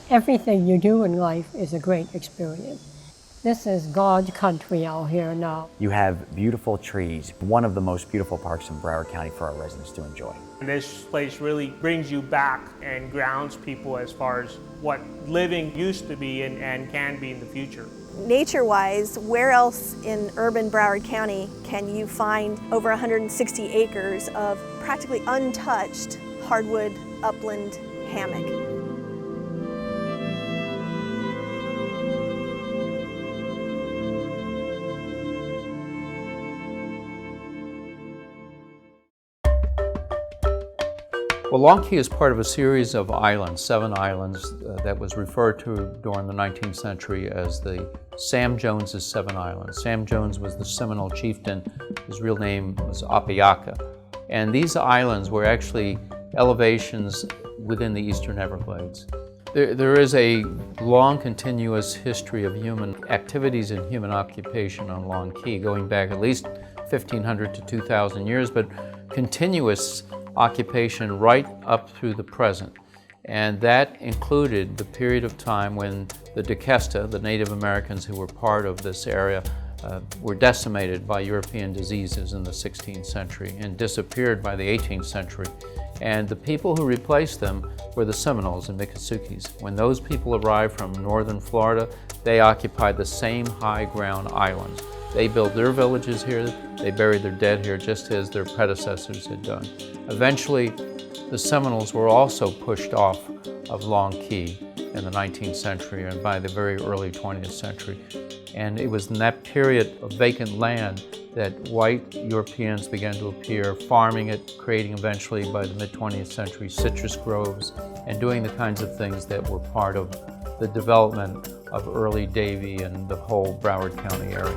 everything you do in life is a great experience. This is God's country out here now. You have beautiful trees, one of the most beautiful parks in Broward County for our residents to enjoy. This place really brings you back and grounds people as far as what living used to be and can be in the future. Nature-wise, where else in urban Broward County can you find over 160 acres of practically untouched hardwood upland hammock? Well, Long Key is part of a series of islands, 7 islands, that was referred to during the 19th century as the Sam Jones's 7 Islands. Sam Jones was the Seminole chieftain. His real name was Apayaka. And these islands were actually elevations within the Eastern Everglades. There is a long continuous history of human activities and human occupation on Long Key, going back at least 1,500 to 2,000 years, but continuous occupation right up through the present. And that included the period of time when the Diquesta, the Native Americans who were part of this area, were decimated by European diseases in the 16th century and disappeared by the 18th century. And the people who replaced them were the Seminoles and Miccosukes. When those people arrived from northern Florida, they occupied the same high ground islands. They built their villages here, they buried their dead here, just as their predecessors had done. Eventually, the Seminoles were also pushed off of Long Key in the 19th century and by the very early 20th century. And it was in that period of vacant land that white Europeans began to appear, farming it, creating eventually by the mid-20th century citrus groves, and doing the kinds of things that were part of the development of early Davie and the whole Broward County area.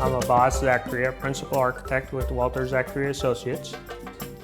I'm Abbas Zachariah, principal architect with Walter Zachariah Associates.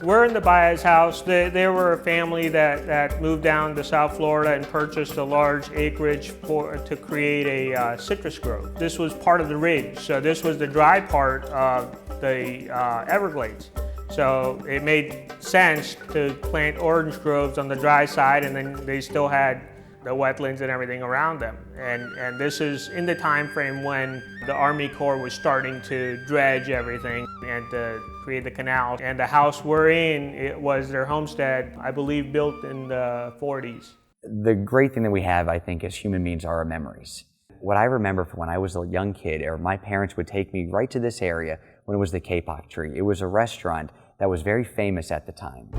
We're in the Baez house. They were a family that moved down to South Florida and purchased a large acreage to create a citrus grove. This was part of the ridge, so this was the dry part of the Everglades. So it made sense to plant orange groves on the dry side, and then they still had the wetlands and everything around them. And this is in the time frame when the Army Corps was starting to dredge everything and to create the canal. And the house we're in, it was their homestead, I believe, built in the 40s. The great thing that we have, I think, as human beings are our memories. What I remember from when I was a young kid, or my parents would take me right to this area when it was the Kapok Tree. It was a restaurant that was very famous at the time.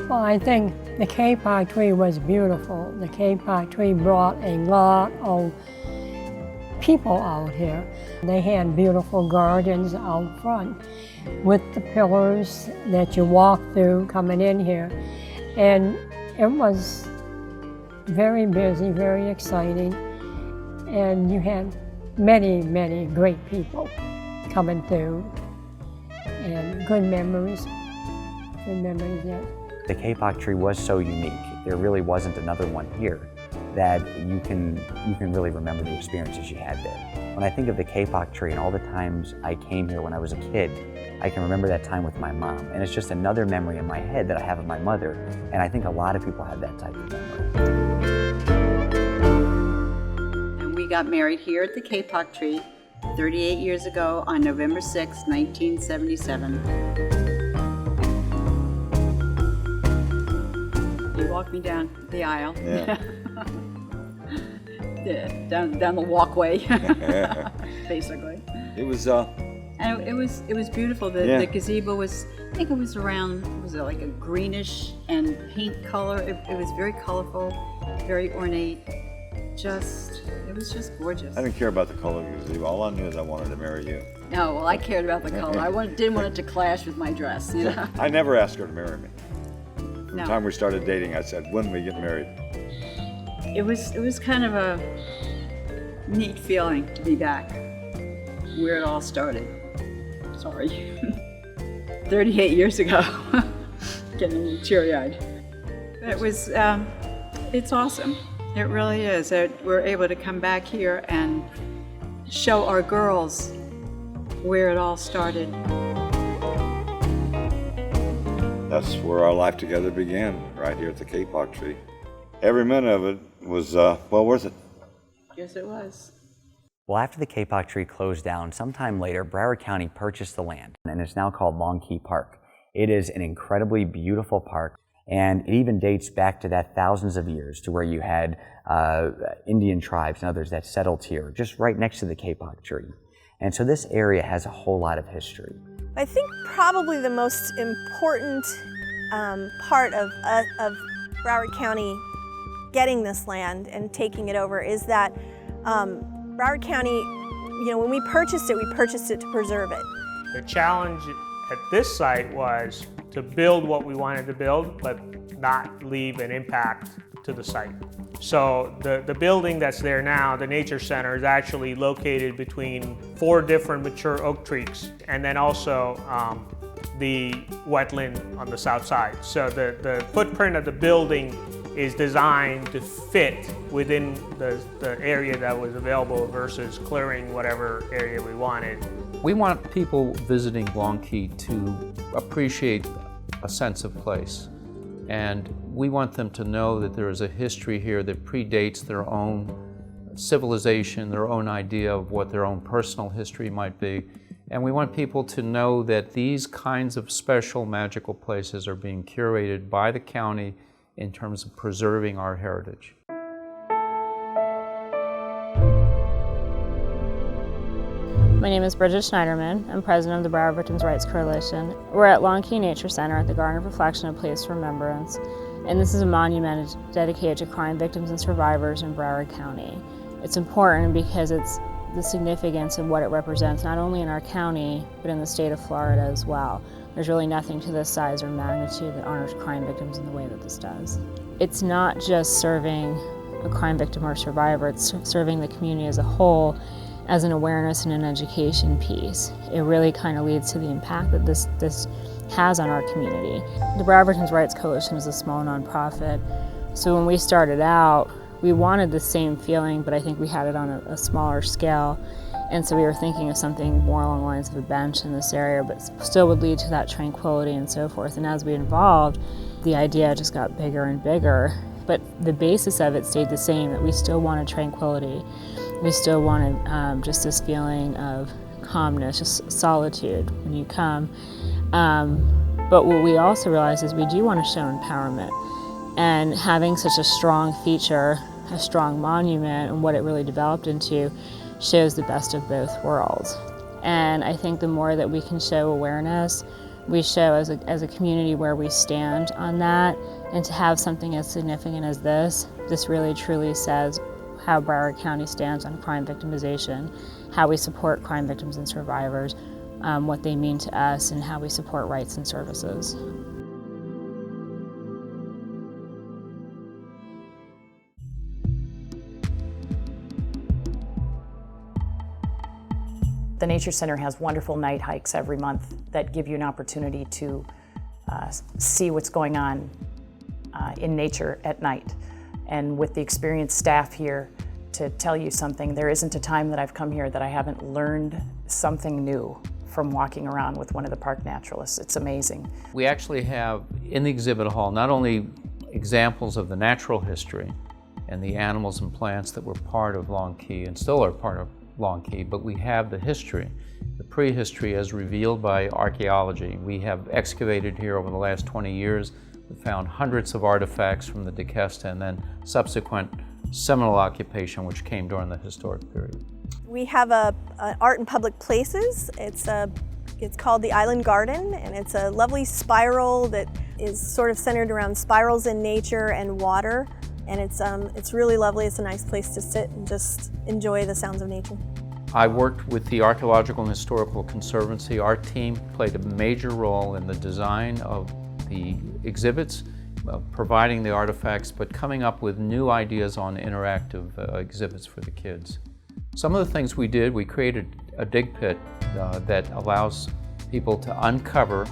Well, I think the Kapok Tree was beautiful. The Kapok Tree brought a lot of people out here. They had beautiful gardens out front with the pillars that you walk through coming in here. And it was very busy, very exciting. And you had many, many great people coming through. And good memories, yes. The Kapok Tree was so unique. There really wasn't another one here that you can really remember the experiences you had there. When I think of the Kapok Tree and all the times I came here when I was a kid, I can remember that time with my mom. And it's just another memory in my head that I have of my mother. And I think a lot of people have that type of memory. And we got married here at the Kapok Tree 38 years ago on November 6, 1977. He walked me down the aisle. Yeah. Yeah, down the walkway, basically. It was and it was beautiful. The gazebo was, I think it was around, was it like a greenish and paint color? It was very colorful, very ornate. It was just gorgeous. I didn't care about the color of the gazebo. All I knew is I wanted to marry you. No, well, I cared about the color. Didn't want it to clash with my dress, you know? I never asked her to marry me. No. The time we started dating, I said, when we get married? It was kind of a neat feeling to be back where it all started. Sorry. 38 years ago. Getting a little teary-eyed. It was, it's awesome. It really is. That we're able to come back here and show our girls where it all started. That's where our life together began, right here at the Kapok tree. Every minute of it was well worth it. Yes, it was. Well, after the Kapok tree closed down, sometime later, Broward County purchased the land, and it's now called Long Key Park. It is an incredibly beautiful park, and it even dates back to that thousands of years, to where you had Indian tribes and others that settled here, just right next to the Kapok tree. And so this area has a whole lot of history. I think probably the most important part of Broward County getting this land and taking it over is that Broward County, when we purchased it to preserve it. The challenge at this site was to build what we wanted to build, but not leave an impact to the site. So the building that's there now, the Nature Center, is actually located between 4 different mature oak trees, and then also the wetland on the south side. So the footprint of the building is designed to fit within the area that was available versus clearing whatever area we wanted. We want people visiting Long Key to appreciate a sense of place. And we want them to know that there is a history here that predates their own civilization, their own idea of what their own personal history might be. And we want people to know that these kinds of special magical places are being curated by the county in terms of preserving our heritage. My name is Bridget Schneiderman. I'm president of the Broward Victims' Rights Coalition. We're at Long Key Nature Center at the Garden of Reflection, a place for remembrance. And this is a monument dedicated to crime victims and survivors in Broward County. It's important because it's the significance of what it represents, not only in our county, but in the state of Florida as well. There's really nothing to this size or magnitude that honors crime victims in the way that this does. It's not just serving a crime victim or survivor, it's serving the community as a whole as an awareness and an education piece. It really kind of leads to the impact that this has on our community. The Broward Victims' Rights Coalition is a small nonprofit, so when we started out, we wanted the same feeling, but I think we had it on a smaller scale. And so we were thinking of something more along the lines of a bench in this area, but still would lead to that tranquility and so forth. And as we evolved, the idea just got bigger and bigger. But the basis of it stayed the same, that we still wanted tranquility. We still wanted just this feeling of calmness, just solitude when you come. But what we also realized is we do want to show empowerment. And having such a strong feature, a strong monument, and what it really developed into shows the best of both worlds. And I think the more that we can show awareness, we show as a community where we stand on that, and to have something as significant as this really truly says how Broward County stands on crime victimization, how we support crime victims and survivors, what they mean to us, and how we support rights and services. The Nature Center has wonderful night hikes every month that give you an opportunity to see what's going on in nature at night. And with the experienced staff here to tell you something, there isn't a time that I've come here that I haven't learned something new from walking around with one of the park naturalists. It's amazing. We actually have in the exhibit hall not only examples of the natural history and the animals and plants that were part of Long Key and still are part of Long Key, but we have the history, the prehistory as revealed by archaeology. We have excavated here over the last 20 years. We found hundreds of artifacts from the DeKesta and then subsequent Seminole occupation, which came during the historic period. We have an art in public places. It's called the Island Garden, and it's a lovely spiral that is sort of centered around spirals in nature and water. And it's really lovely. It's a nice place to sit and just enjoy the sounds of nature. I worked with the Archaeological and Historical Conservancy. Our team played a major role in the design of the exhibits, providing the artifacts, but coming up with new ideas on interactive exhibits for the kids. Some of the things we did, we created a dig pit that allows people to uncover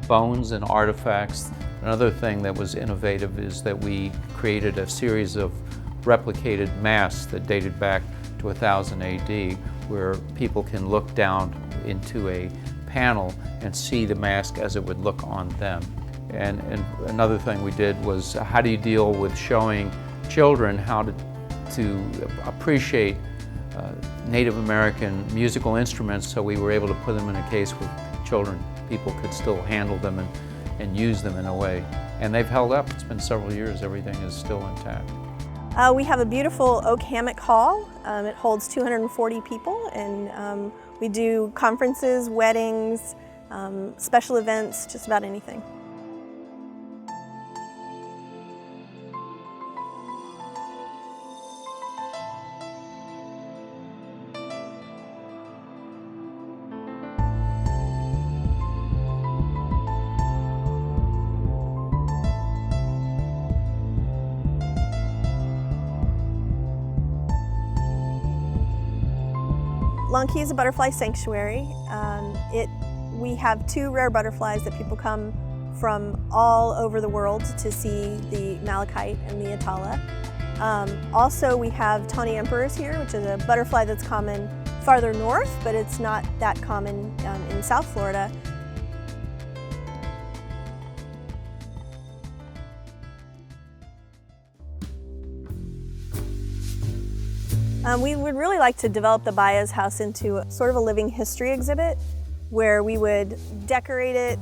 bones and artifacts. Another thing that was innovative is that we created a series of replicated masks that dated back to 1000 AD, where people can look down into a panel and see the mask as it would look on them. And another thing we did was, how do you deal with showing children how to appreciate Native American musical instruments, so we were able to put them in a case where people could still handle them and use them in a way. And they've held up. It's been several years. Everything is still intact. We have a beautiful oak hammock hall. It holds 240 people, and we do conferences, weddings, special events, just about anything. Long Key is a butterfly sanctuary. We have 2 rare butterflies that people come from all over the world to see, the malachite and the atala. Also, we have tawny emperors here, which is a butterfly that's common farther north, but it's not that common in South Florida. We would really like to develop the Baez house into sort of a living history exhibit, where we would decorate it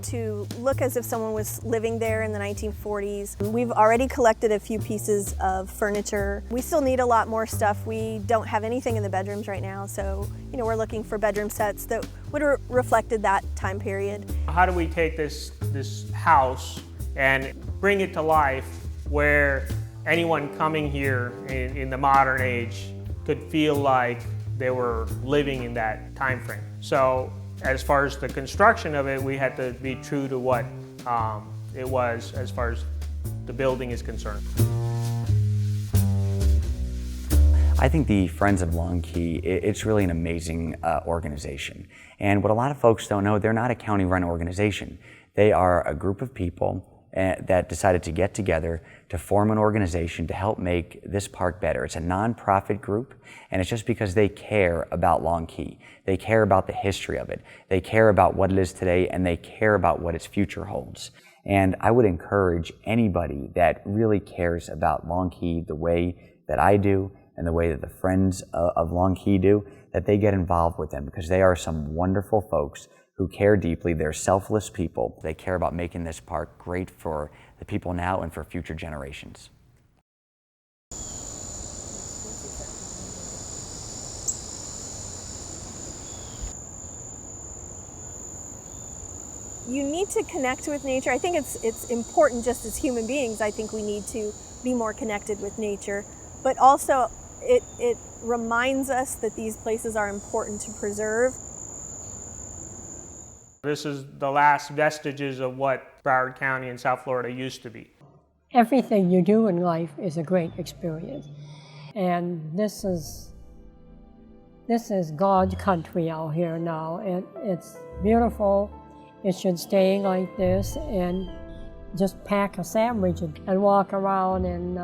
to look as if someone was living there in the 1940s. We've already collected a few pieces of furniture. We still need a lot more stuff. We don't have anything in the bedrooms right now, so we're looking for bedroom sets that would have reflected that time period. How do we take this house and bring it to life where anyone coming here in the modern age could feel like they were living in that time frame? So as far as the construction of it, we had to be true to what it was as far as the building is concerned. I think the Friends of Long Key, it's really an amazing organization. And what a lot of folks don't know, they're not a county-run organization. They are a group of people that decided to get together to form an organization to help make this park better. It's a nonprofit group, and it's just because they care about Long Key. They care about the history of it. They care about what it is today, and they care about what its future holds. And I would encourage anybody that really cares about Long Key the way that I do and the way that the Friends of Long Key do, that they get involved with them, because they are some wonderful folks who care deeply. They're selfless people. They care about making this park great for the people now and for future generations. You need to connect with nature. I think it's important just as human beings. I think we need to be more connected with nature, but also it reminds us that these places are important to preserve. This is the last vestiges of what Broward County and South Florida used to be. Everything you do in life is a great experience. And this is God's country out here now. And it's beautiful. It should stay like this, and just pack a sandwich and walk around and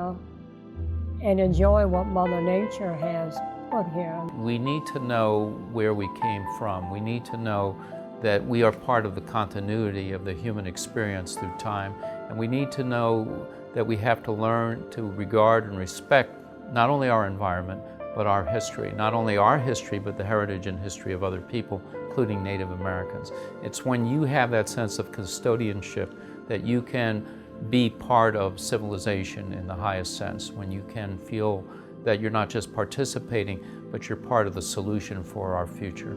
enjoy what Mother Nature has put here. We need to know where we came from. We need to know that we are part of the continuity of the human experience through time. And we need to know that we have to learn to regard and respect not only our environment, but our history. Not only our history, but the heritage and history of other people, including Native Americans. It's when you have that sense of custodianship that you can be part of civilization in the highest sense, when you can feel that you're not just participating, but you're part of the solution for our future.